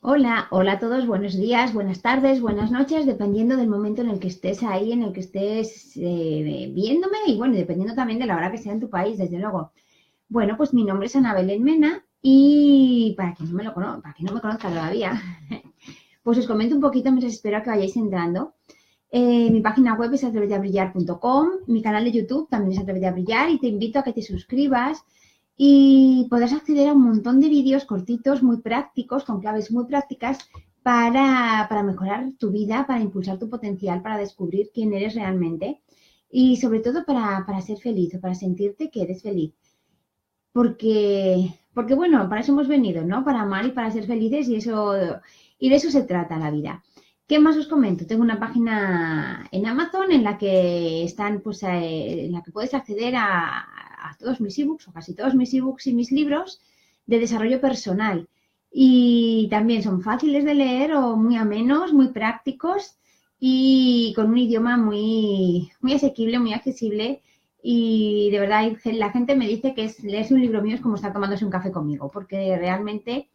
Hola, hola a todos, buenos días, buenas tardes, buenas noches, dependiendo del momento en el que estés ahí, en el que estés viéndome y bueno, dependiendo también de la hora que sea en tu país, desde luego. Bueno, pues mi nombre es Ana Belén Mena y para quien no me para quien no me conozca todavía, pues os comento un poquito mientras espero a que vayáis entrando. Mi página web es atreveteabrillar.com, mi canal de YouTube también es Atrévete a Brillar y te invito a que te suscribas y podrás acceder a un montón de vídeos cortitos, muy prácticos, con claves muy prácticas para mejorar tu vida, para impulsar tu potencial, para descubrir quién eres realmente y sobre todo para ser feliz o para sentirte que eres feliz. Porque bueno, para eso hemos venido, ¿no? Para amar y para ser felices y de eso se trata la vida. ¿Qué más os comento? Tengo una página en Amazon en la que están, pues, en la que puedes acceder a todos mis ebooks o casi todos mis ebooks y mis libros de desarrollo personal. Y también son fáciles de leer o muy amenos, muy prácticos y con un idioma muy asequible, muy accesible y de verdad la gente me dice que leerse un libro mío es como estar tomándose un café conmigo, porque realmente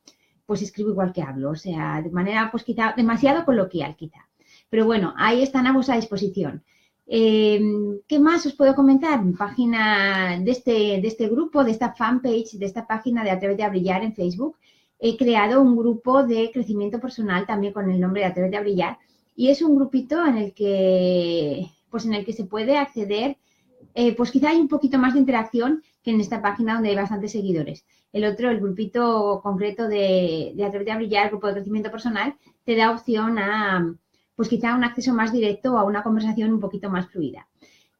pues escribo igual que hablo, o sea, de manera pues quizá demasiado coloquial quizá. Pero bueno, ahí están a vuestra disposición. ¿Qué más os puedo comentar? Mi página de este grupo, de esta fanpage, de esta página de Atrévete a Brillar en Facebook, he creado un grupo de crecimiento personal también con el nombre de Atrévete a Brillar y es un grupito en el que se puede acceder pues quizá hay un poquito más de interacción que en esta página donde hay bastantes seguidores. El otro, el grupito concreto de Atrévete a Brillar, el grupo de crecimiento personal, te da opción a, pues quizá un acceso más directo o a una conversación un poquito más fluida.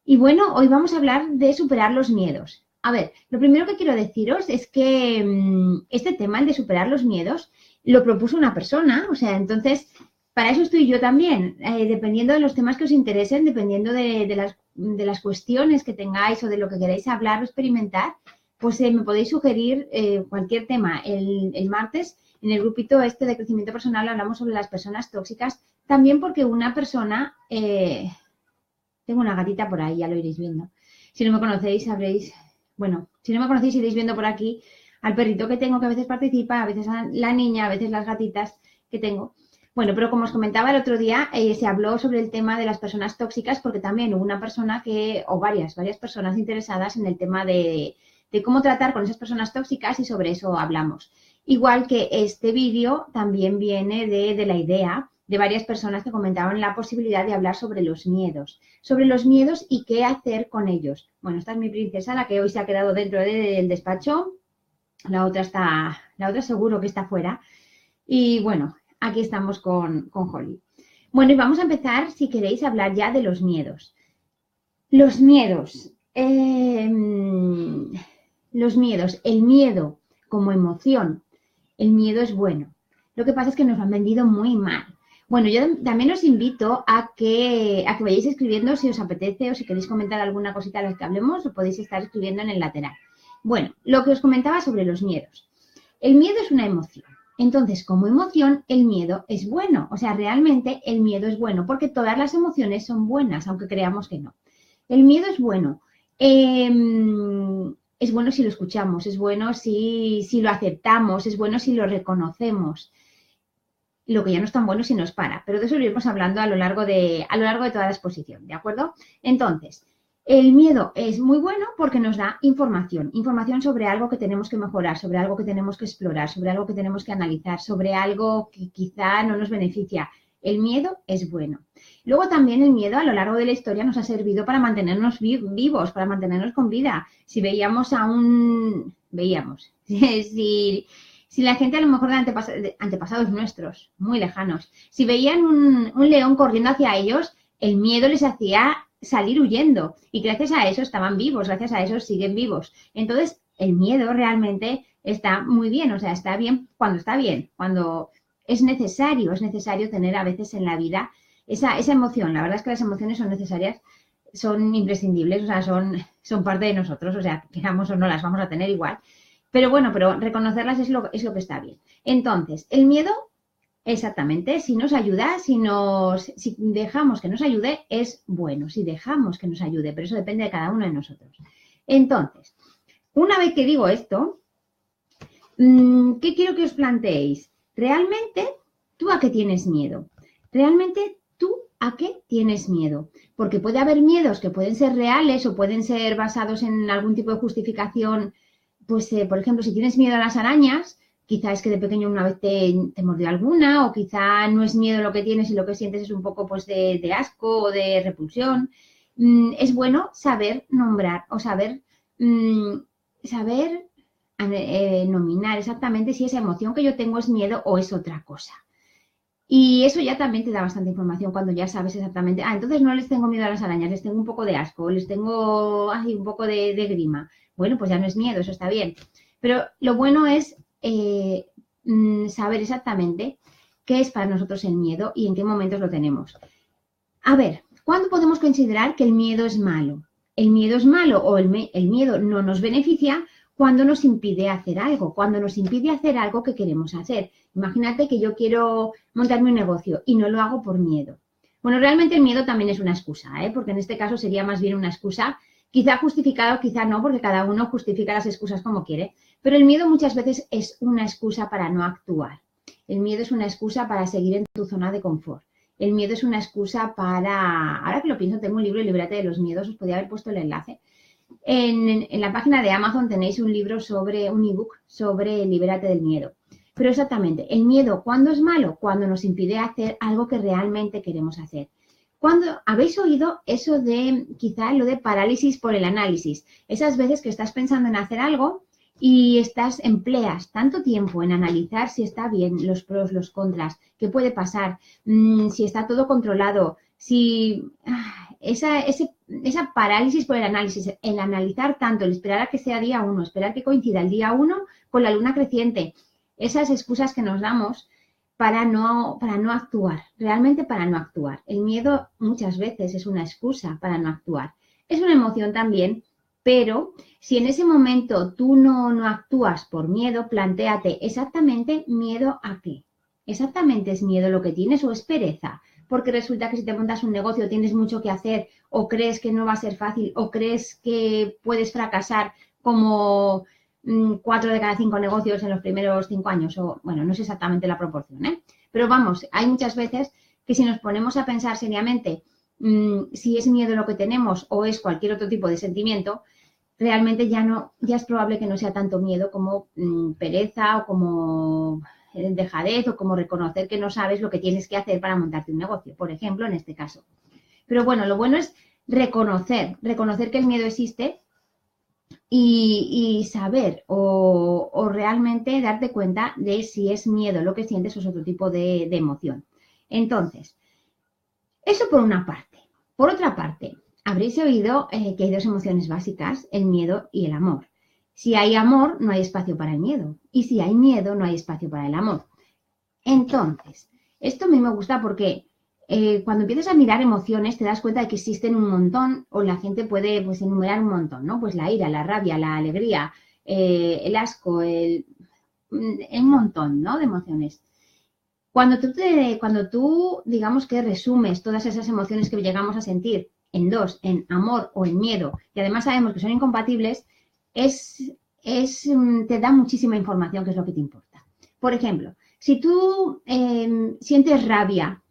Y bueno, hoy vamos a hablar de superar los miedos. A ver, lo primero que quiero deciros es que este tema, el de superar los miedos, lo propuso una persona, o sea, entonces, para eso estoy yo también, dependiendo de los temas que os interesen, dependiendo de las cuestiones que tengáis o de lo que queráis hablar o experimentar, pues me podéis sugerir cualquier tema. El martes, en el grupito este de crecimiento personal, hablamos sobre las personas tóxicas, también porque una persona, tengo una gatita por ahí, ya lo iréis viendo. Si no me conocéis, sabréis, bueno, si no me conocéis, iréis viendo por aquí al perrito que tengo, que a veces participa, a veces la niña, a veces las gatitas que tengo. Bueno, pero como os comentaba el otro día, se habló sobre el tema de las personas tóxicas porque también hubo una persona o varias personas interesadas en el tema de cómo tratar con esas personas tóxicas y sobre eso hablamos. Igual que este vídeo también viene de la idea de varias personas que comentaban la posibilidad de hablar sobre los miedos y qué hacer con ellos. Bueno, esta es mi princesa, la que hoy se ha quedado dentro del despacho, la otra seguro que está fuera. Y bueno, aquí estamos con Holly. Bueno, y vamos a empezar, si queréis, a hablar ya de los miedos. Los miedos. Los miedos. El miedo como emoción. El miedo es bueno. Lo que pasa es que nos lo han vendido muy mal. Bueno, yo también os invito a que vayáis escribiendo si os apetece o si queréis comentar alguna cosita de las que hablemos, lo podéis estar escribiendo en el lateral. Bueno, lo que os comentaba sobre los miedos. El miedo es una emoción. Entonces, como emoción, el miedo es bueno. O sea, realmente el miedo es bueno porque todas las emociones son buenas, aunque creamos que no. El miedo es bueno. Es bueno si lo escuchamos, es bueno si lo aceptamos, es bueno si lo reconocemos. Lo que ya no es tan bueno si nos para, pero de eso lo iremos hablando a lo largo de toda la exposición, ¿de acuerdo? Entonces, el miedo es muy bueno porque nos da información sobre algo que tenemos que mejorar, sobre algo que tenemos que explorar, sobre algo que tenemos que analizar, sobre algo que quizá no nos beneficia. El miedo es bueno. Luego también el miedo a lo largo de la historia nos ha servido para mantenernos vivos, para mantenernos con vida. Si veíamos si la gente a lo mejor de antepasados nuestros, muy lejanos, si veían un león corriendo hacia ellos, el miedo les hacía salir huyendo y gracias a eso estaban vivos, gracias a eso siguen vivos. Entonces, el miedo realmente está muy bien, o sea, está bien, cuando es necesario tener a veces en la vida esa emoción. La verdad es que las emociones son necesarias, son imprescindibles, o sea, son parte de nosotros, o sea, queramos o no las vamos a tener igual. Pero bueno, reconocerlas es lo que está bien. Entonces, el miedo, exactamente, si nos ayuda, si dejamos que nos ayude, es bueno, si dejamos que nos ayude, pero eso depende de cada uno de nosotros. Entonces, una vez que digo esto, ¿qué quiero que os planteéis? Realmente, ¿Tú a qué tienes miedo? Realmente, ¿tú a qué tienes miedo? Porque puede haber miedos que pueden ser reales o pueden ser basados en algún tipo de justificación. Pues, por ejemplo, si tienes miedo a las arañas, quizá es que de pequeño una vez te mordió alguna, o quizá no es miedo lo que tienes y lo que sientes es un poco pues de asco o de repulsión. Es bueno saber nombrar o saber nominar exactamente si esa emoción que yo tengo es miedo o es otra cosa. Y eso ya también te da bastante información cuando ya sabes exactamente, entonces no les tengo miedo a las arañas, les tengo un poco de asco, les tengo un poco de grima. Bueno, pues ya no es miedo, eso está bien. Pero lo bueno es saber exactamente qué es para nosotros el miedo y en qué momentos lo tenemos. A ver, ¿cuándo podemos considerar que el miedo es malo? El miedo es malo o el miedo no nos beneficia cuando nos impide hacer algo, cuando nos impide hacer algo que queremos hacer. Imagínate que yo quiero montarme un negocio y no lo hago por miedo. Bueno, realmente el miedo también es una excusa, porque en este caso sería más bien una excusa, quizá justificado, quizá no, porque cada uno justifica las excusas como quiere, pero el miedo muchas veces es una excusa para no actuar. El miedo es una excusa para seguir en tu zona de confort. El miedo es una excusa para, ahora que lo pienso, tengo un libro, Libérate de los miedos, os podría haber puesto el enlace. En la página de Amazon tenéis un libro un ebook sobre Libérate del miedo. Pero exactamente, el miedo, ¿cuándo es malo? Cuando nos impide hacer algo que realmente queremos hacer. ¿Cuándo habéis oído eso de, quizá lo de parálisis por el análisis? Esas veces que estás pensando en hacer algo y empleas tanto tiempo en analizar si está bien, los pros, los contras, qué puede pasar, si está todo controlado, si esa parálisis por el análisis, el analizar tanto, el esperar a que sea día 1, esperar que coincida el día 1 con la luna creciente, esas excusas que nos damos para no actuar, realmente para no actuar. El miedo muchas veces es una excusa para no actuar. Es una emoción también, pero si en ese momento tú no actúas por miedo, plantéate exactamente miedo a qué. ¿Exactamente es miedo lo que tienes o es pereza? Porque resulta que si te montas un negocio tienes mucho que hacer o crees que no va a ser fácil o crees que puedes fracasar como 4 de cada 5 negocios en los primeros 5 años. O, bueno, no es exactamente la proporción, pero vamos, hay muchas veces que si nos ponemos a pensar seriamente si es miedo lo que tenemos o es cualquier otro tipo de sentimiento, realmente ya es probable que no sea tanto miedo como pereza o como dejadez o como reconocer que no sabes lo que tienes que hacer para montarte un negocio, por ejemplo, en este caso. Pero bueno, lo bueno es reconocer que el miedo existe y saber o realmente darte cuenta de si es miedo lo que sientes o es otro tipo de emoción. Entonces, eso por una parte. Por otra parte, habréis oído que hay dos emociones básicas, el miedo y el amor. Si hay amor, no hay espacio para el miedo. Y si hay miedo, no hay espacio para el amor. Entonces, esto a mí me gusta porque cuando empiezas a mirar emociones te das cuenta de que existen un montón o la gente puede pues, enumerar un montón, ¿no? Pues la ira, la rabia, la alegría, el asco, un montón, ¿no? De emociones. Cuando tú, digamos que resumes todas esas emociones que llegamos a sentir en dos, en amor o en miedo, y además sabemos que son incompatibles, te da muchísima información, que es lo que te importa. Por ejemplo, si tú sientes rabia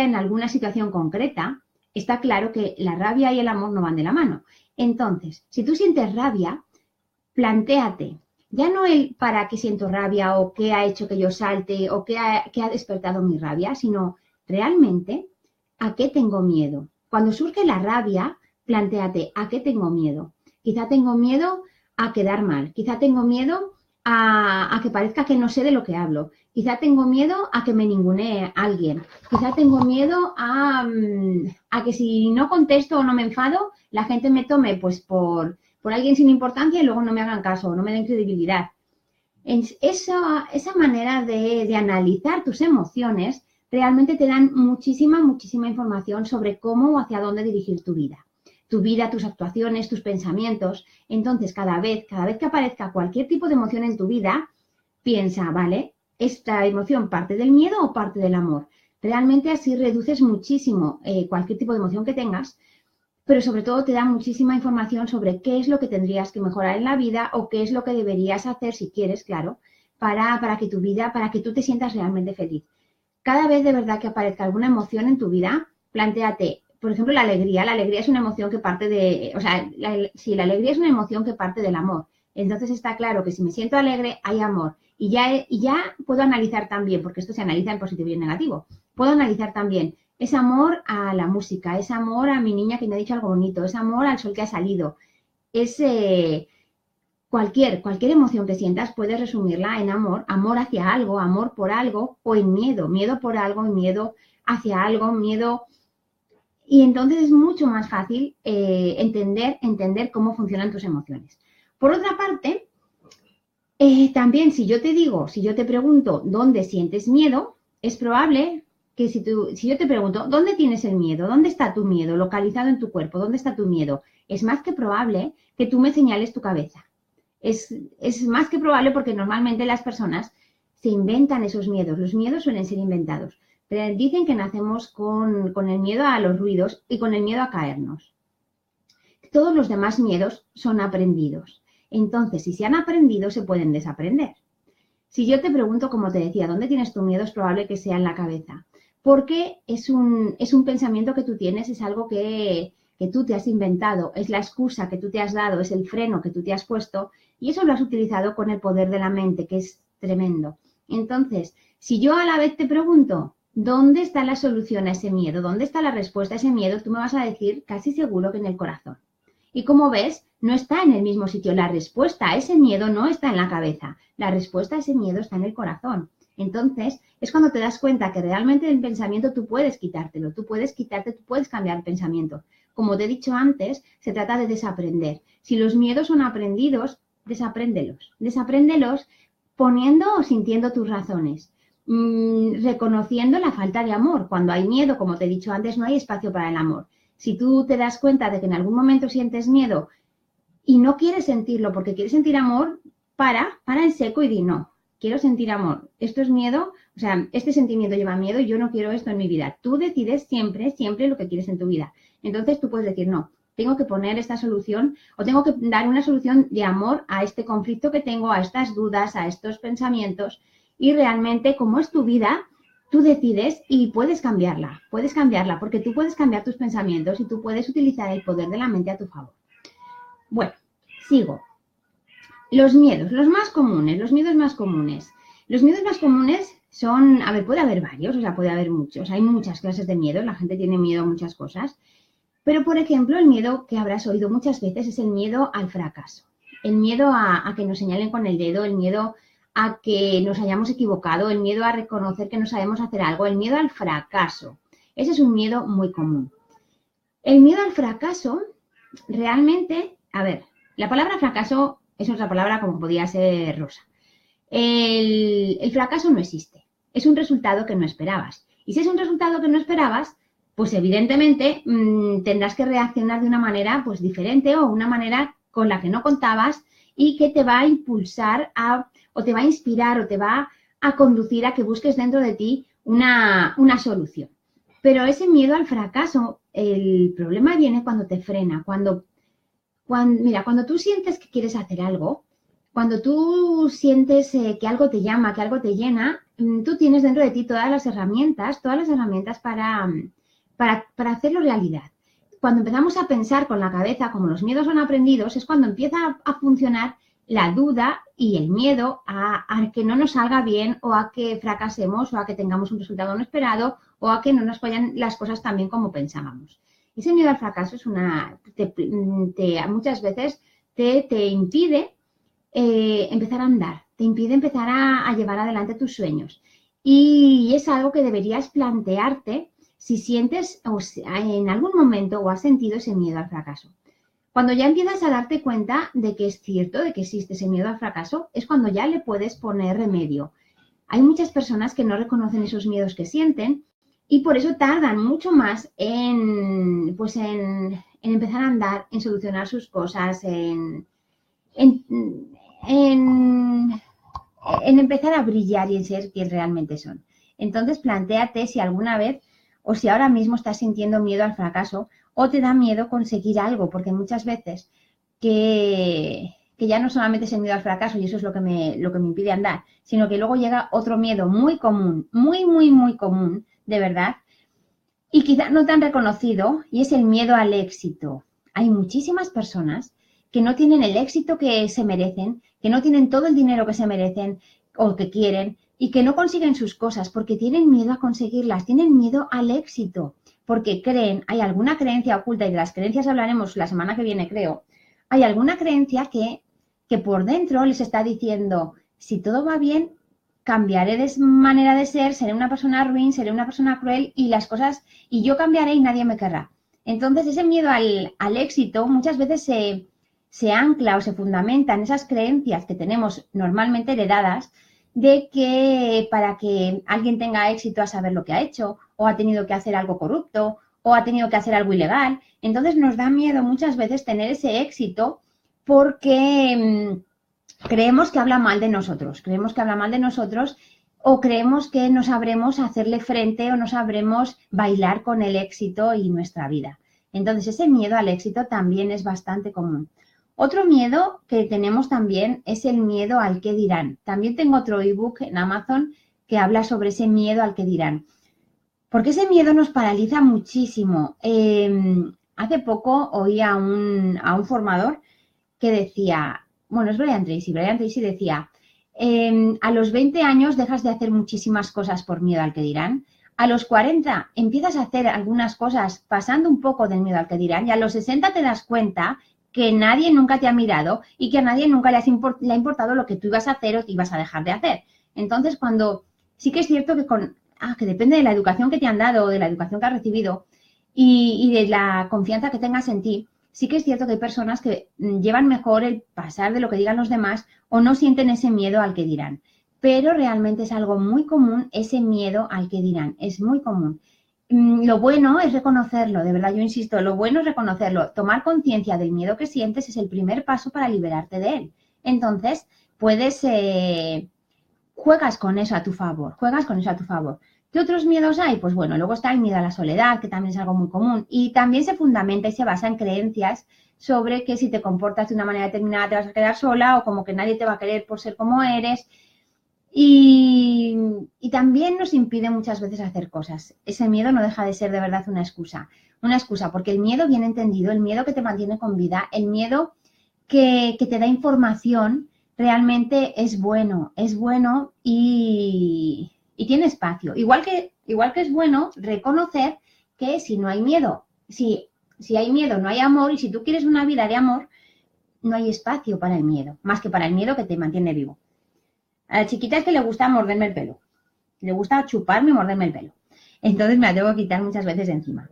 en alguna situación concreta, está claro que la rabia y el amor no van de la mano. Entonces, si tú sientes rabia, plantéate, ya no el para qué siento rabia o qué ha hecho que yo salte o qué ha despertado mi rabia, sino realmente a qué tengo miedo. Cuando surge la rabia, plantéate a qué tengo miedo. Quizá tengo miedo a quedar mal, quizá tengo miedo a que parezca que no sé de lo que hablo, quizá tengo miedo a que me ningunee alguien, quizá tengo miedo a que si no contesto o no me enfado, la gente me tome pues por alguien sin importancia y luego no me hagan caso, no me den credibilidad. Esa manera de analizar tus emociones realmente te dan muchísima información sobre cómo o hacia dónde dirigir tu vida, tus actuaciones, tus pensamientos. Entonces, cada vez que aparezca cualquier tipo de emoción en tu vida, piensa, ¿vale? ¿Esta emoción parte del miedo o parte del amor? Realmente así reduces muchísimo cualquier tipo de emoción que tengas, pero sobre todo te da muchísima información sobre qué es lo que tendrías que mejorar en la vida o qué es lo que deberías hacer, si quieres, claro, para que tu vida, para que tú te sientas realmente feliz. cada vez de verdad que aparezca alguna emoción en tu vida, plantéate, por ejemplo, la alegría. La alegría es una emoción que parte de, o sea, la alegría es una emoción que parte del amor. Entonces está claro que si me siento alegre, hay amor. Y ya puedo analizar también, porque esto se analiza en positivo y en negativo, puedo analizar también ese amor a la música, ese amor a mi niña que me ha dicho algo bonito, ese amor al sol que ha salido, ese... Cualquier emoción que sientas puedes resumirla en amor, amor hacia algo, amor por algo o en miedo, miedo por algo, miedo hacia algo, miedo. Y entonces es mucho más fácil entender cómo funcionan tus emociones. Por otra parte, también si yo te pregunto dónde sientes miedo, es probable que si yo te pregunto dónde tienes el miedo, dónde está tu miedo localizado en tu cuerpo, dónde está tu miedo, es más que probable que tú me señales tu cabeza. Es más que probable porque normalmente las personas se inventan esos miedos. Los miedos suelen ser inventados. Pero dicen que nacemos con el miedo a los ruidos y con el miedo a caernos. Todos los demás miedos son aprendidos. Entonces, si se han aprendido, se pueden desaprender. Si yo te pregunto, como te decía, ¿dónde tienes tu miedo? Es probable que sea en la cabeza. Porque es un pensamiento que tú tienes, es algo que tú te has inventado, es la excusa que tú te has dado, es el freno que tú te has puesto y eso lo has utilizado con el poder de la mente, que es tremendo. Entonces, si yo a la vez te pregunto, ¿dónde está la solución a ese miedo? ¿Dónde está la respuesta a ese miedo? Tú me vas a decir casi seguro que en el corazón. Y como ves, no está en el mismo sitio. La respuesta a ese miedo no está en la cabeza. La respuesta a ese miedo está en el corazón. Entonces, es cuando te das cuenta que realmente el pensamiento tú puedes quitártelo, tú puedes cambiar el pensamiento. Como te he dicho antes, se trata de desaprender. Si los miedos son aprendidos, desapréndelos. Desapréndelos poniendo o sintiendo tus razones. Reconociendo la falta de amor. Cuando hay miedo, como te he dicho antes, no hay espacio para el amor. Si tú te das cuenta de que en algún momento sientes miedo y no quieres sentirlo porque quieres sentir amor, para en seco y di no. Quiero sentir amor. Esto es miedo, o sea, este sentimiento lleva miedo y yo no quiero esto en mi vida. Tú decides siempre lo que quieres en tu vida. Entonces tú puedes decir, no, tengo que poner esta solución o tengo que dar una solución de amor a este conflicto que tengo, a estas dudas, a estos pensamientos y realmente como es tu vida, tú decides y puedes cambiarla porque tú puedes cambiar tus pensamientos y tú puedes utilizar el poder de la mente a tu favor. Bueno, sigo. Los miedos, los miedos más comunes. Los miedos más comunes son, a ver, puede haber varios, o sea, puede haber muchos. Hay muchas clases de miedo, la gente tiene miedo a muchas cosas. Pero, por ejemplo, el miedo que habrás oído muchas veces es el miedo al fracaso. El miedo a que nos señalen con el dedo, el miedo a que nos hayamos equivocado, el miedo a reconocer que no sabemos hacer algo, el miedo al fracaso. Ese es un miedo muy común. El miedo al fracaso, realmente, a ver, la palabra fracaso es otra palabra como podía ser rosa. El fracaso no existe. Es un resultado que no esperabas. Y si es un resultado que no esperabas, pues evidentemente tendrás que reaccionar de una manera pues diferente o una manera con la que no contabas y que te va a impulsar o te va a inspirar o te va a conducir a que busques dentro de ti una solución. Pero ese miedo al fracaso, el problema viene cuando te frena, cuando tú sientes que quieres hacer algo, cuando tú sientes que algo te llama, que algo te llena, tú tienes dentro de ti todas las herramientas para hacerlo realidad. Cuando empezamos a pensar con la cabeza, como los miedos son aprendidos, es cuando empieza a funcionar la duda y el miedo a que no nos salga bien o a que fracasemos o a que tengamos un resultado no esperado o a que no nos vayan las cosas tan bien como pensábamos. Ese miedo al fracaso es muchas veces te impide empezar a andar, te impide empezar a llevar adelante tus sueños. Y es algo que deberías plantearte si sientes en algún momento o has sentido ese miedo al fracaso. Cuando ya empiezas a darte cuenta de que es cierto, de que existe ese miedo al fracaso, es cuando ya le puedes poner remedio. Hay muchas personas que no reconocen esos miedos que sienten y por eso tardan mucho más en empezar a andar, en solucionar sus cosas, en empezar a brillar y en ser quien realmente son. Entonces, plantéate si alguna vez o si ahora mismo estás sintiendo miedo al fracaso o te da miedo conseguir algo, porque muchas veces que que ya no solamente es el miedo al fracaso y eso es lo que me impide andar, sino que luego llega otro miedo muy común, muy, muy, muy común, de verdad, y quizá no tan reconocido, y es el miedo al éxito. Hay muchísimas personas que no tienen el éxito que se merecen, que no tienen todo el dinero que se merecen o que quieren y que no consiguen sus cosas porque tienen miedo a conseguirlas, tienen miedo al éxito, porque creen, hay alguna creencia oculta, y de las creencias hablaremos la semana que viene, creo, hay alguna creencia que por dentro les está diciendo, si todo va bien, cambiaré de manera de ser, seré una persona ruin, seré una persona cruel y las cosas, y yo cambiaré y nadie me querrá. Entonces, ese miedo al éxito muchas veces se ancla o se fundamenta en esas creencias que tenemos normalmente heredadas de que para que alguien tenga éxito a saber lo que ha hecho, o ha tenido que hacer algo corrupto, o ha tenido que hacer algo ilegal. Entonces, nos da miedo muchas veces tener ese éxito porque creemos que habla mal de nosotros, o creemos que no sabremos hacerle frente o no sabremos bailar con el éxito y nuestra vida. Entonces, ese miedo al éxito también es bastante común. Otro miedo que tenemos también es el miedo al qué dirán. También tengo otro ebook en Amazon que habla sobre ese miedo al qué dirán. Porque ese miedo nos paraliza muchísimo. Hace poco oí a un formador que decía, bueno, es Brian Tracy decía, a los 20 años dejas de hacer muchísimas cosas por miedo al que dirán, a los 40 empiezas a hacer algunas cosas pasando un poco del miedo al que dirán y a los 60 te das cuenta que nadie nunca te ha mirado y que a nadie nunca le ha importado lo que tú ibas a hacer o te ibas a dejar de hacer. Entonces, cuando sí que es cierto que depende de la educación que te han dado, de la educación que has recibido y de la confianza que tengas en ti, sí que es cierto que hay personas que llevan mejor el pasar de lo que digan los demás o no sienten ese miedo al que dirán. Pero realmente es algo muy común ese miedo al que dirán, es muy común. Lo bueno es reconocerlo, de verdad yo insisto, lo bueno es reconocerlo. Tomar conciencia del miedo que sientes es el primer paso para liberarte de él. Entonces, juegas con eso a tu favor, ¿Qué otros miedos hay? Pues bueno, luego está el miedo a la soledad, que también es algo muy común y también se fundamenta y se basa en creencias sobre que si te comportas de una manera determinada te vas a quedar sola o como que nadie te va a querer por ser como eres y también nos impide muchas veces hacer cosas. Ese miedo no deja de ser de verdad una excusa porque el miedo bien entendido, el miedo que te mantiene con vida, el miedo que te da información, realmente es bueno y tiene espacio. Igual que es bueno reconocer que si no hay miedo, si hay miedo no hay amor y si tú quieres una vida de amor, no hay espacio para el miedo, más que para el miedo que te mantiene vivo. A la chiquita es que le gusta morderme el pelo, le gusta chuparme y morderme el pelo. Entonces me la tengo que quitar muchas veces de encima.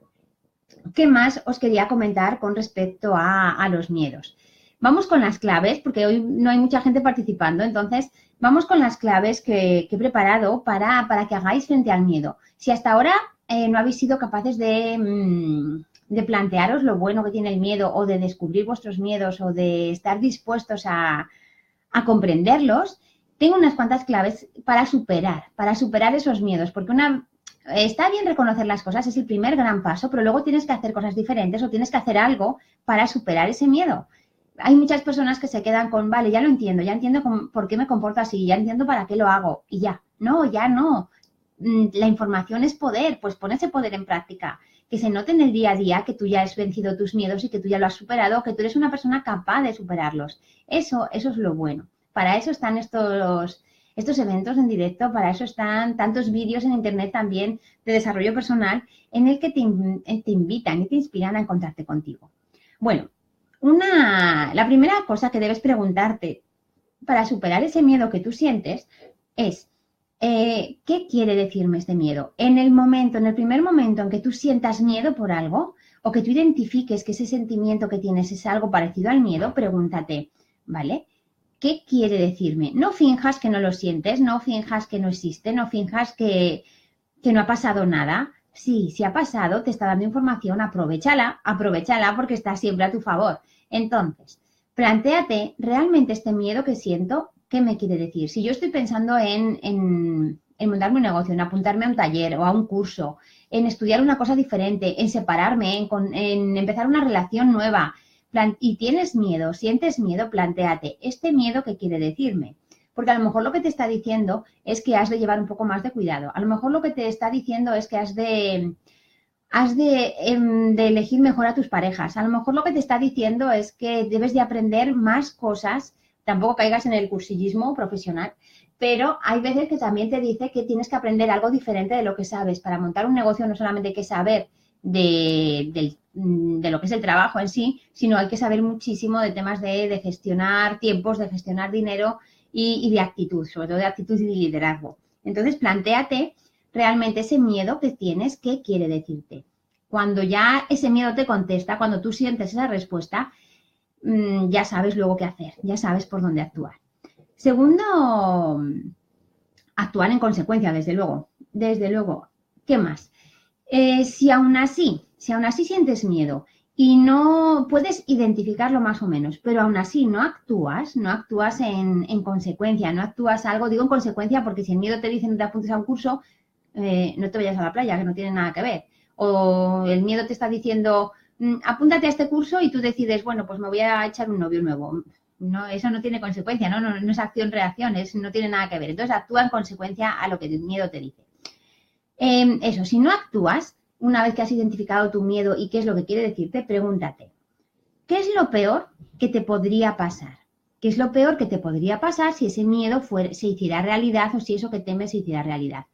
¿Qué más os quería comentar con respecto a los miedos? Vamos con las claves, porque hoy no hay mucha gente participando, entonces vamos con las claves que he preparado para que hagáis frente al miedo. Si hasta ahora no habéis sido capaces de plantearos lo bueno que tiene el miedo o de descubrir vuestros miedos o de estar dispuestos a comprenderlos, tengo unas cuantas claves para superar esos miedos, porque está bien reconocer las cosas, es el primer gran paso, pero luego tienes que hacer cosas diferentes o tienes que hacer algo para superar ese miedo. Hay muchas personas que se quedan con, vale, ya entiendo por qué me comporto así, ya entiendo para qué lo hago y ya. No, ya no. La información es poder, pues pon ese poder en práctica. Que se note en el día a día que tú ya has vencido tus miedos y que tú ya lo has superado, que tú eres una persona capaz de superarlos. Eso es lo bueno. Para eso están estos eventos en directo, para eso están tantos vídeos en internet también de desarrollo personal en el que te invitan y te inspiran a encontrarte contigo. Bueno, la primera cosa que debes preguntarte para superar ese miedo que tú sientes es, ¿qué quiere decirme este miedo? En el primer momento en que tú sientas miedo por algo o que tú identifiques que ese sentimiento que tienes es algo parecido al miedo, pregúntate, ¿vale? ¿Qué quiere decirme? No finjas que no lo sientes, no finjas que no existe, no finjas que no ha pasado nada. Sí, si ha pasado, te está dando información, aprovéchala porque está siempre a tu favor. Entonces, plantéate realmente este miedo que siento, ¿qué me quiere decir? Si yo estoy pensando en montarme un negocio, en apuntarme a un taller o a un curso, en estudiar una cosa diferente, en separarme, en empezar una relación nueva, y tienes miedo, sientes miedo, plantéate, ¿este miedo qué quiere decirme? Porque a lo mejor lo que te está diciendo es que has de llevar un poco más de cuidado. A lo mejor lo que te está diciendo es que has de elegir mejor a tus parejas. A lo mejor lo que te está diciendo es que debes de aprender más cosas. Tampoco caigas en el cursillismo profesional, pero hay veces que también te dice que tienes que aprender algo diferente de lo que sabes. Para montar un negocio no solamente hay que saber de lo que es el trabajo en sí, sino hay que saber muchísimo de temas de gestionar tiempos, de gestionar dinero y de actitud, sobre todo de actitud y de liderazgo. Entonces, plantéate realmente ese miedo que tienes, ¿qué quiere decirte? Cuando ya ese miedo te contesta, cuando tú sientes esa respuesta, ya sabes luego qué hacer, ya sabes por dónde actuar. Segundo, actuar en consecuencia, desde luego. Desde luego. ¿Qué más? Si aún así sientes miedo y no puedes identificarlo más o menos, pero aún así no actúas en consecuencia, no actúas algo, digo en consecuencia porque si el miedo te dice no te apuntes a un curso, no te vayas a la playa, que no tiene nada que ver. O el miedo te está diciendo, apúntate a este curso y tú decides, bueno, pues me voy a echar un novio nuevo. No, eso no tiene consecuencia, no es acción-reacción, no tiene nada que ver. Entonces actúa en consecuencia a lo que el miedo te dice. Eso, si no actúas, una vez que has identificado tu miedo y qué es lo que quiere decirte, pregúntate, ¿qué es lo peor que te podría pasar? ¿Qué es lo peor que te podría pasar si ese miedo se hiciera realidad o si eso que temes se hiciera realidad?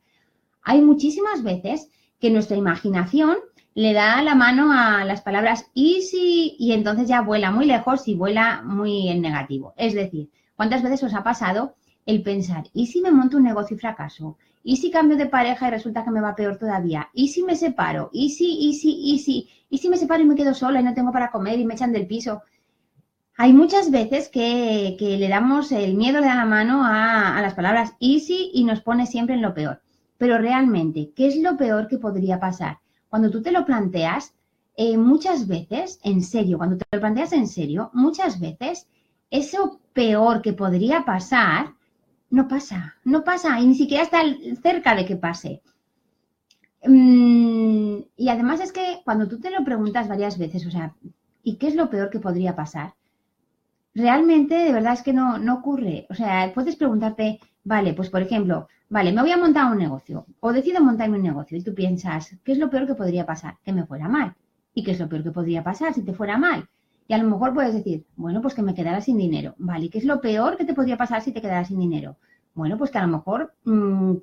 Hay muchísimas veces que nuestra imaginación le da la mano a las palabras y si, y entonces ya vuela muy lejos y vuela muy en negativo. Es decir, ¿cuántas veces os ha pasado el pensar, ¿y si me monto un negocio y fracaso? ¿Y si cambio de pareja y resulta que me va peor todavía? ¿Y si me separo? ¿Y si me separo y me quedo sola y no tengo para comer y me echan del piso? Hay muchas veces que le damos, el miedo le da la mano a las palabras easy y nos pone siempre en lo peor. Pero realmente, ¿qué es lo peor que podría pasar? Cuando tú te lo planteas, muchas veces, en serio, cuando te lo planteas en serio, muchas veces, eso peor que podría pasar, no pasa y ni siquiera está cerca de que pase. Y además es que cuando tú te lo preguntas varias veces, o sea, ¿y qué es lo peor que podría pasar? Realmente, de verdad es que no ocurre. O sea, puedes preguntarte, vale, pues por ejemplo, vale, me voy a montar un negocio o decido montarme un negocio y tú piensas, ¿qué es lo peor que podría pasar? Que me fuera mal. ¿Y qué es lo peor que podría pasar si te fuera mal? Y a lo mejor puedes decir, bueno, pues que me quedara sin dinero. Vale, ¿y qué es lo peor que te podría pasar si te quedaras sin dinero? Bueno, pues que a lo mejor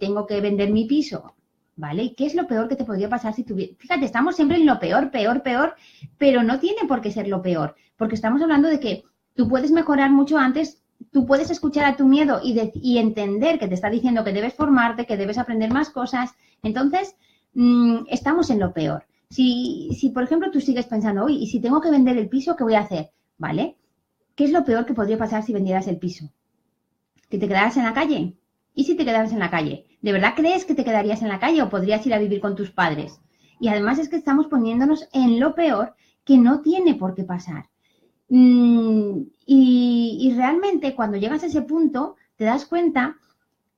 tengo que vender mi piso. ¿Vale? ¿Y qué es lo peor que te podría pasar si tuviera? Fíjate, estamos siempre en lo peor, pero no tiene por qué ser lo peor, porque estamos hablando de que tú puedes mejorar mucho antes, tú puedes escuchar a tu miedo y entender que te está diciendo que debes formarte, que debes aprender más cosas. Entonces, estamos en lo peor. Si, por ejemplo, tú sigues pensando, oye, ¿y si tengo que vender el piso, qué voy a hacer? ¿Vale? ¿Qué es lo peor que podría pasar si vendieras el piso? ¿Que te quedaras en la calle? ¿Y si te quedaras en la calle? ¿De verdad crees que te quedarías en la calle o podrías ir a vivir con tus padres? Y además es que estamos poniéndonos en lo peor que no tiene por qué pasar. Y realmente cuando llegas a ese punto te das cuenta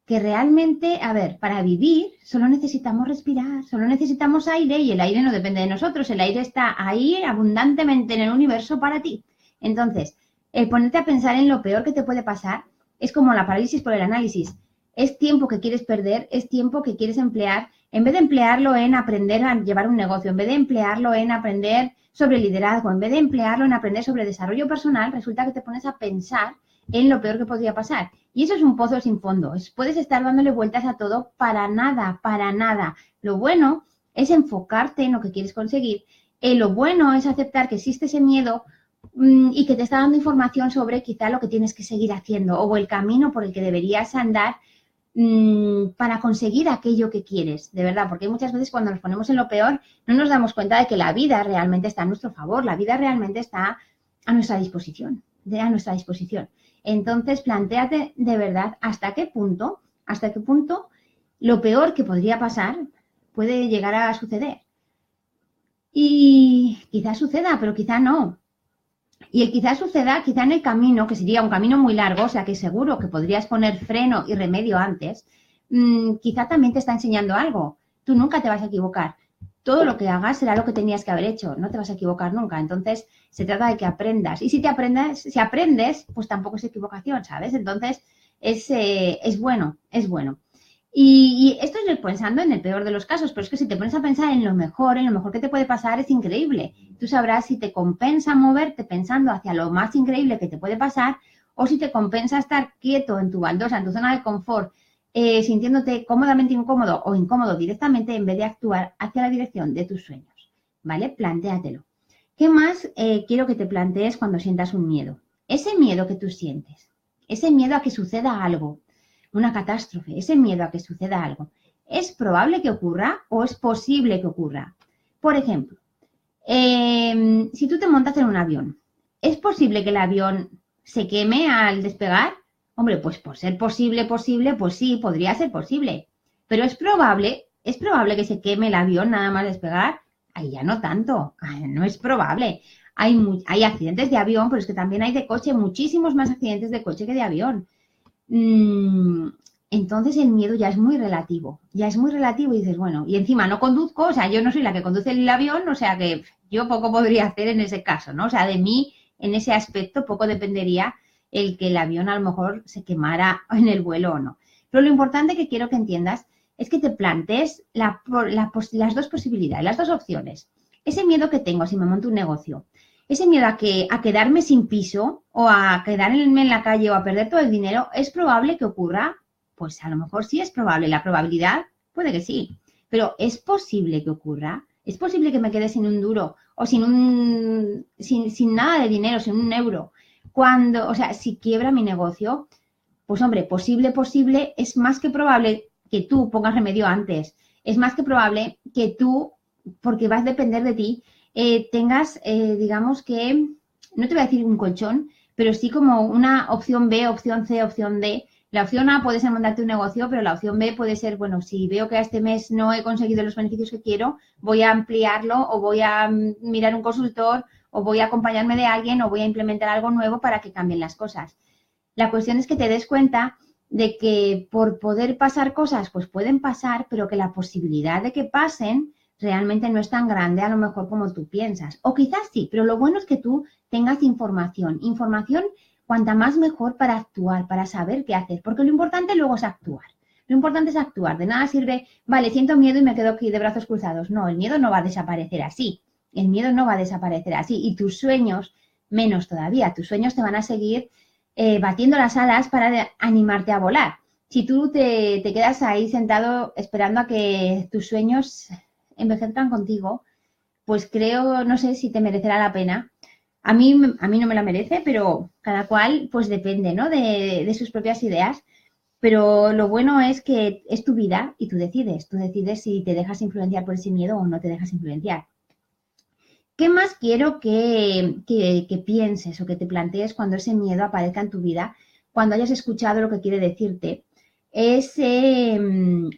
que realmente, a ver, para vivir solo necesitamos respirar, solo necesitamos aire y el aire no depende de nosotros, el aire está ahí abundantemente en el universo para ti. Entonces, el ponerte a pensar en lo peor que te puede pasar es como la parálisis por el análisis. Es tiempo que quieres perder, es tiempo que quieres emplear, en vez de emplearlo en aprender a llevar un negocio, en vez de emplearlo en aprender sobre liderazgo, en vez de emplearlo en aprender sobre desarrollo personal, resulta que te pones a pensar en lo peor que podría pasar. Y eso es un pozo sin fondo. Puedes estar dándole vueltas a todo para nada, para nada. Lo bueno es enfocarte en lo que quieres conseguir. Lo bueno es aceptar que existe ese miedo y que te está dando información sobre quizá lo que tienes que seguir haciendo o el camino por el que deberías andar para conseguir aquello que quieres, de verdad, porque muchas veces cuando nos ponemos en lo peor no nos damos cuenta de que la vida realmente está a nuestro favor, la vida realmente está a nuestra disposición, Entonces, plantéate de verdad hasta qué punto lo peor que podría pasar puede llegar a suceder. Y quizás suceda, pero quizá no. Y el quizás suceda, quizá en el camino, que sería un camino muy largo, o sea que seguro que podrías poner freno y remedio antes, quizá también te está enseñando algo. Tú nunca te vas a equivocar. todo lo que hagas será lo que tenías que haber hecho, no te vas a equivocar nunca. Entonces, se trata de que aprendas. Y si aprendes, pues tampoco es equivocación, ¿sabes? Entonces, es bueno, es bueno. Y esto es pensando en el peor de los casos, pero es que si te pones a pensar en lo mejor que te puede pasar, es increíble. Tú sabrás si te compensa moverte pensando hacia lo más increíble que te puede pasar o si te compensa estar quieto en tu baldosa, en tu zona de confort, sintiéndote cómodamente incómodo o incómodo directamente en vez de actuar hacia la dirección de tus sueños, ¿vale? Plantéatelo. ¿Qué más quiero que te plantees cuando sientas un miedo? Ese miedo que tú sientes, ese miedo a que suceda algo, una catástrofe, ese miedo a que suceda algo, ¿es probable que ocurra o es posible que ocurra? Por ejemplo, si tú te montas en un avión, ¿es posible que el avión se queme al despegar? Hombre, pues por ser posible, pues sí, podría ser posible. Pero es probable que se queme el avión nada más despegar. Ahí ya no tanto, no es probable. Hay accidentes de avión, pero es que también hay de coche, muchísimos más accidentes de coche que de avión. Entonces el miedo ya es muy relativo y dices, bueno, y encima no conduzco, o sea, yo no soy la que conduce el avión, o sea que yo poco podría hacer en ese caso, ¿no? O sea, de mí en ese aspecto poco dependería el que el avión a lo mejor se quemara en el vuelo o no. Pero lo importante que quiero que entiendas es que te plantees las dos posibilidades, las dos opciones. Ese miedo que tengo si me monto un negocio, ese miedo a quedarme sin piso o a quedarme en la calle o a perder todo el dinero, ¿es probable que ocurra? Pues a lo mejor sí es probable. La probabilidad puede que sí. Pero ¿es posible que ocurra? ¿Es posible que me quede sin un duro o sin nada de dinero, sin un euro? Si quiebra mi negocio, pues hombre, posible, es más que probable que tú pongas remedio antes. Es más que probable que tú, porque vas a depender de ti, tengas, digamos que, no te voy a decir un colchón, pero sí como una opción B, opción C, opción D. La opción A puede ser montarte un negocio, pero la opción B puede ser, bueno, si veo que este mes no he conseguido los beneficios que quiero, voy a ampliarlo o voy a mirar un consultor o voy a acompañarme de alguien o voy a implementar algo nuevo para que cambien las cosas. La cuestión es que te des cuenta de que por poder pasar cosas, pues pueden pasar, pero que la posibilidad de que pasen realmente no es tan grande a lo mejor como tú piensas. O quizás sí, pero lo bueno es que tú tengas información. Información cuanta más mejor para actuar, para saber qué hacer. Porque lo importante luego es actuar. Lo importante es actuar. De nada sirve, vale, siento miedo y me quedo aquí de brazos cruzados. No, el miedo no va a desaparecer así. El miedo no va a desaparecer así. Y tus sueños, menos todavía. Tus sueños te van a seguir batiendo las alas para animarte a volar. Si tú te quedas ahí sentado esperando a que tus sueños envejezcan contigo, pues creo, no sé si te merecerá la pena. A mí no me la merece, pero cada cual pues depende, ¿no? de sus propias ideas. Pero lo bueno es que es tu vida y tú decides si te dejas influenciar por ese miedo o no te dejas influenciar. ¿Qué más quiero que pienses o que te plantees cuando ese miedo aparezca en tu vida, cuando hayas escuchado lo que quiere decirte? Es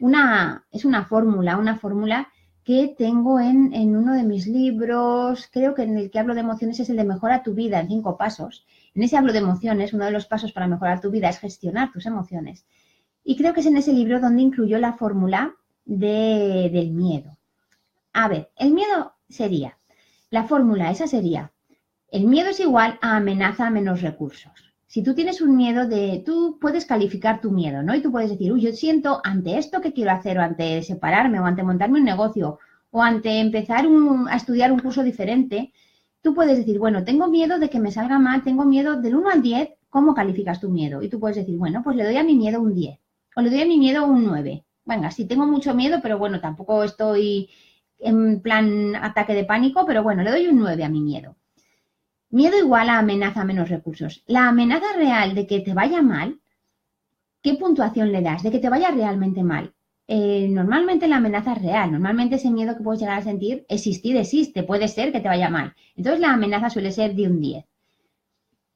una fórmula que tengo en uno de mis libros, creo que en el que hablo de emociones es el de Mejora tu vida en 5 pasos. En ese hablo de emociones, uno de los pasos para mejorar tu vida es gestionar tus emociones. Y creo que es en ese libro donde incluyó la fórmula del miedo. A ver, el miedo sería... La fórmula esa sería, el miedo es igual a amenaza menos recursos. Si tú tienes un miedo tú puedes calificar tu miedo, ¿no? Y tú puedes decir, uy, yo siento ante esto que quiero hacer, o ante separarme, o ante montarme un negocio, o ante empezar a estudiar un curso diferente, tú puedes decir, bueno, tengo miedo de que me salga mal, tengo miedo del 1 al 10, ¿cómo calificas tu miedo? Y tú puedes decir, bueno, pues le doy a mi miedo un 10, o le doy a mi miedo un 9. Venga, sí, tengo mucho miedo, pero bueno, tampoco estoy en plan ataque de pánico, pero bueno, le doy un 9 a mi miedo. Miedo igual a amenaza menos recursos. La amenaza real de que te vaya mal, ¿qué puntuación le das? De que te vaya realmente mal. Normalmente la amenaza es real, normalmente ese miedo que puedes llegar a sentir existe, puede ser que te vaya mal. Entonces la amenaza suele ser de un 10.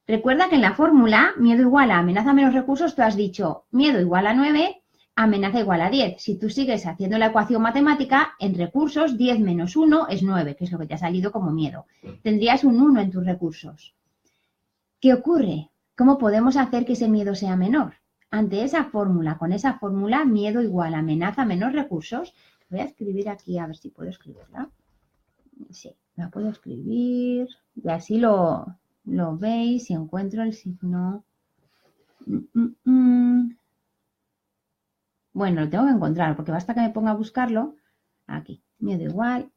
Recuerda que en la fórmula, miedo igual a amenaza menos recursos, tú has dicho miedo igual a 9, amenaza igual a 10. Si tú sigues haciendo la ecuación matemática, en recursos 10 menos 1 es 9, que es lo que te ha salido como miedo. Tendrías un 1 en tus recursos. ¿Qué ocurre? ¿Cómo podemos hacer que ese miedo sea menor? Ante esa fórmula, con esa fórmula, miedo igual a amenaza menos recursos, Voy a escribir aquí, a ver si puedo escribirla. Sí, la puedo escribir y así lo veis. Si encuentro el signo. Bueno, lo tengo que encontrar porque basta que me ponga a buscarlo. Aquí, miedo igual.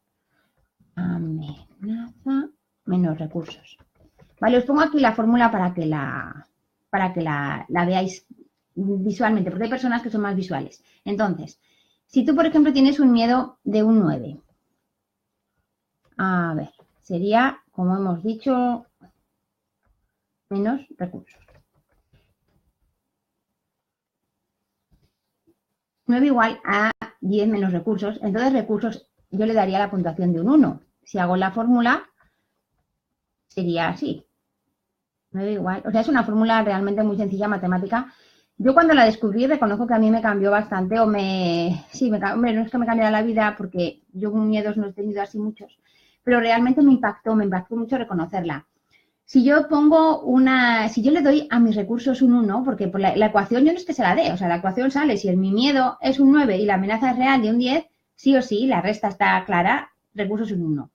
Amenaza menos recursos. Vale, os pongo aquí la fórmula para que la veáis visualmente, porque hay personas que son más visuales. Entonces, si tú, por ejemplo, tienes un miedo de un 9, a ver, sería, como hemos dicho, menos recursos. 9 igual a 10 menos recursos. Entonces, recursos, yo le daría la puntuación de un 1. Si hago la fórmula, sería así. 9 igual, o sea, es una fórmula realmente muy sencilla, matemática. Yo cuando la descubrí reconozco que a mí me cambió bastante, hombre, no es que me cambiara la vida porque yo miedos no he tenido así muchos, pero realmente me impactó mucho reconocerla. Si yo si yo le doy a mis recursos un 1, porque por la ecuación yo no es que se la dé, o sea, la ecuación sale, si mi miedo es un 9 y la amenaza es real de un 10, sí o sí, la resta está clara, recursos un 1.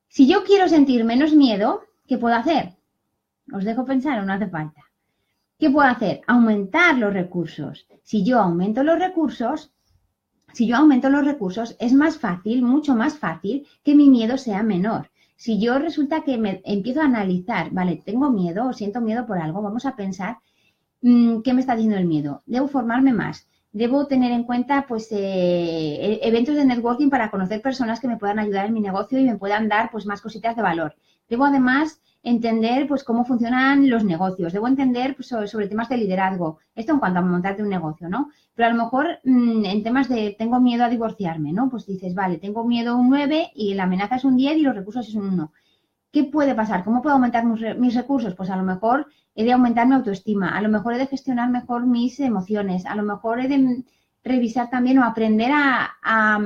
Si yo quiero sentir menos miedo, ¿qué puedo hacer? Os dejo pensar, no hace falta. ¿Qué puedo hacer? Aumentar los recursos. Si yo aumento los recursos, es más fácil, mucho más fácil, que mi miedo sea menor. Si yo resulta que me empiezo a analizar, vale, tengo miedo o siento miedo por algo, vamos a pensar, ¿qué me está diciendo el miedo? Debo formarme más. Debo tener en cuenta pues eventos de networking para conocer personas que me puedan ayudar en mi negocio y me puedan dar pues más cositas de valor. Debo además entender pues cómo funcionan los negocios. Debo entender pues, sobre temas de liderazgo. Esto en cuanto a montarte un negocio, ¿no? Pero a lo mejor en temas de tengo miedo a divorciarme, ¿no? Pues dices, vale, tengo miedo a un 9 y la amenaza es un 10 y los recursos es un 1. ¿Qué puede pasar? ¿Cómo puedo aumentar mis recursos? Pues a lo mejor he de aumentar mi autoestima, a lo mejor he de gestionar mejor mis emociones, a lo mejor he de revisar también o aprender a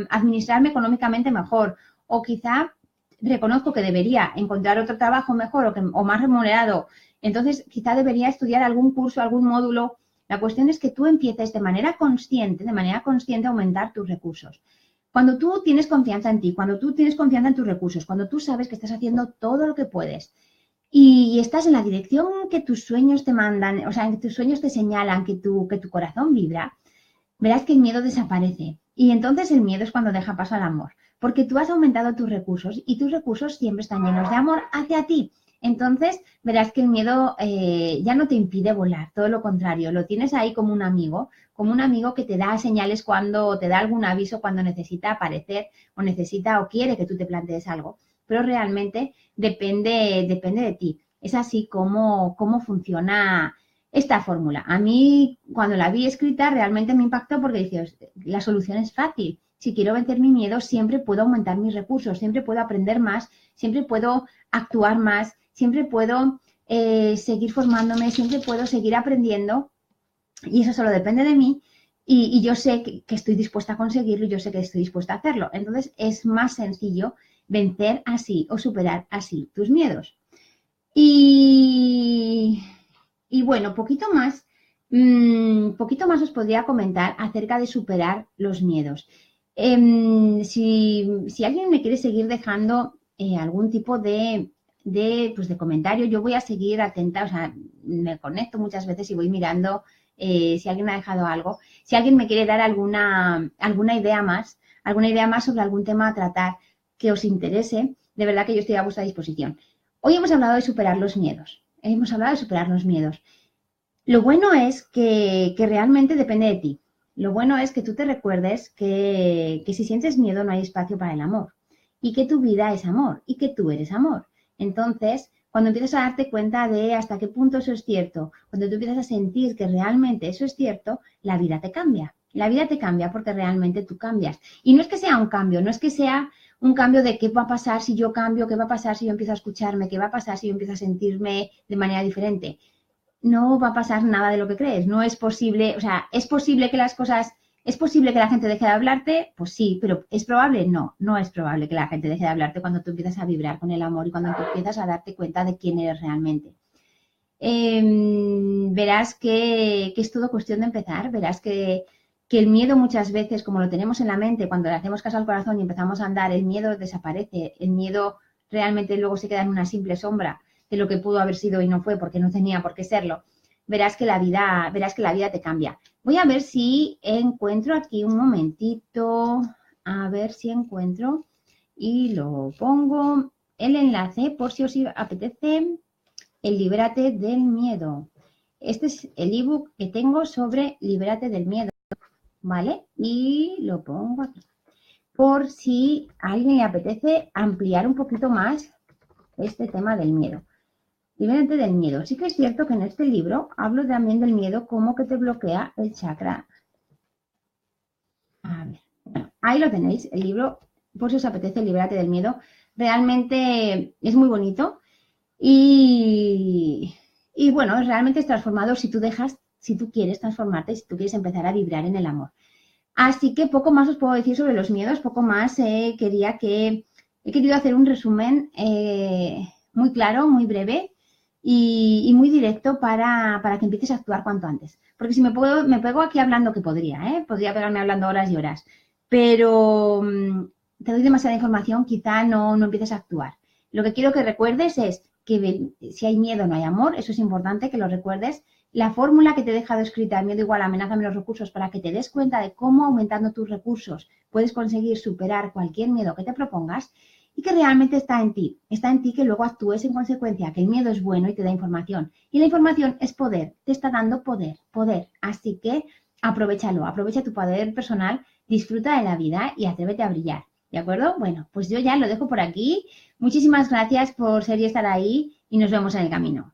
administrarme económicamente mejor, o quizá reconozco que debería encontrar otro trabajo mejor o más remunerado, entonces quizá debería estudiar algún curso, algún módulo. La cuestión es que tú empieces de manera consciente a aumentar tus recursos. Cuando tú tienes confianza en ti, cuando tú tienes confianza en tus recursos, cuando tú sabes que estás haciendo todo lo que puedes y estás en la dirección que tus sueños te mandan, o sea, que tus sueños te señalan, que tu corazón vibra, verás que el miedo desaparece. Y entonces el miedo es cuando deja paso al amor, porque tú has aumentado tus recursos y tus recursos siempre están llenos de amor hacia ti. Entonces verás que el miedo ya no te impide volar, todo lo contrario, lo tienes ahí como un amigo que te da señales cuando te da algún aviso cuando necesita aparecer o quiere que tú te plantees algo. Pero realmente depende de ti. Es así como funciona esta fórmula. A mí, cuando la vi escrita, realmente me impactó porque dices, la solución es fácil. Si quiero vencer mi miedo, siempre puedo aumentar mis recursos, siempre puedo aprender más, siempre puedo actuar más, siempre puedo seguir formándome, siempre puedo seguir aprendiendo. Y eso solo depende de mí y yo sé que estoy dispuesta a conseguirlo y yo sé que estoy dispuesta a hacerlo. Entonces es más sencillo vencer así o superar así tus miedos. Y bueno, poquito más os podría comentar acerca de superar los miedos. Si alguien me quiere seguir dejando algún tipo de comentario, yo voy a seguir atenta, o sea, me conecto muchas veces y voy mirando si alguien me ha dejado algo. Si alguien me quiere dar alguna idea más sobre algún tema a tratar que os interese, de verdad que yo estoy a vuestra disposición. Hoy hemos hablado de superar los miedos. Lo bueno es que realmente depende de ti. Lo bueno es que tú te recuerdes que si sientes miedo no hay espacio para el amor y que tu vida es amor y que tú eres amor. Entonces, cuando empiezas a darte cuenta de hasta qué punto eso es cierto, cuando tú empiezas a sentir que realmente eso es cierto, la vida te cambia. La vida te cambia porque realmente tú cambias. Y no es que sea un cambio, no es que sea un cambio de qué va a pasar si yo cambio, qué va a pasar si yo empiezo a escucharme, qué va a pasar si yo empiezo a sentirme de manera diferente. No va a pasar nada de lo que crees. No es posible, o sea, ¿es posible que la gente deje de hablarte? Pues sí, pero ¿es probable? No, no es probable que la gente deje de hablarte cuando tú empiezas a vibrar con el amor y cuando tú empiezas a darte cuenta de quién eres realmente. Verás que es todo cuestión de empezar, verás que que el miedo muchas veces, como lo tenemos en la mente, cuando le hacemos caso al corazón y empezamos a andar, el miedo desaparece, el miedo realmente luego se queda en una simple sombra de lo que pudo haber sido y no fue porque no tenía por qué serlo. Verás que la vida te cambia. Voy a ver si encuentro aquí un momentito, a ver si encuentro y lo pongo el enlace por si os apetece el Libérate del Miedo. Este es el ebook que tengo sobre Libérate del Miedo, ¿vale? Y lo pongo aquí por si a alguien le apetece ampliar un poquito más este tema del miedo. Libérate del miedo. Sí que es cierto que en este libro hablo también del miedo como que te bloquea el chakra. A ver, bueno, ahí lo tenéis, el libro, por si os apetece, Libérate del Miedo. Realmente es muy bonito y bueno, realmente es transformador si tú quieres transformarte, si tú quieres empezar a vibrar en el amor. Así que poco más os puedo decir sobre los miedos, poco más he querido hacer un resumen muy claro, muy breve y muy directo para que empieces a actuar cuanto antes. Porque si me pego aquí hablando, que podría pegarme hablando horas y horas, pero te doy demasiada información, quizá no empieces a actuar. Lo que quiero que recuerdes es que si hay miedo no hay amor, eso es importante que lo recuerdes. La fórmula que te he dejado escrita, miedo igual a amenaza menos recursos, para que te des cuenta de cómo aumentando tus recursos puedes conseguir superar cualquier miedo que te propongas y que realmente está en ti que luego actúes en consecuencia, que el miedo es bueno y te da información. Y la información es poder, te está dando poder. Así que aprovéchalo, aprovecha tu poder personal, disfruta de la vida y atrévete a brillar. ¿De acuerdo? Bueno, pues yo ya lo dejo por aquí. Muchísimas gracias por ser y estar ahí y nos vemos en el camino.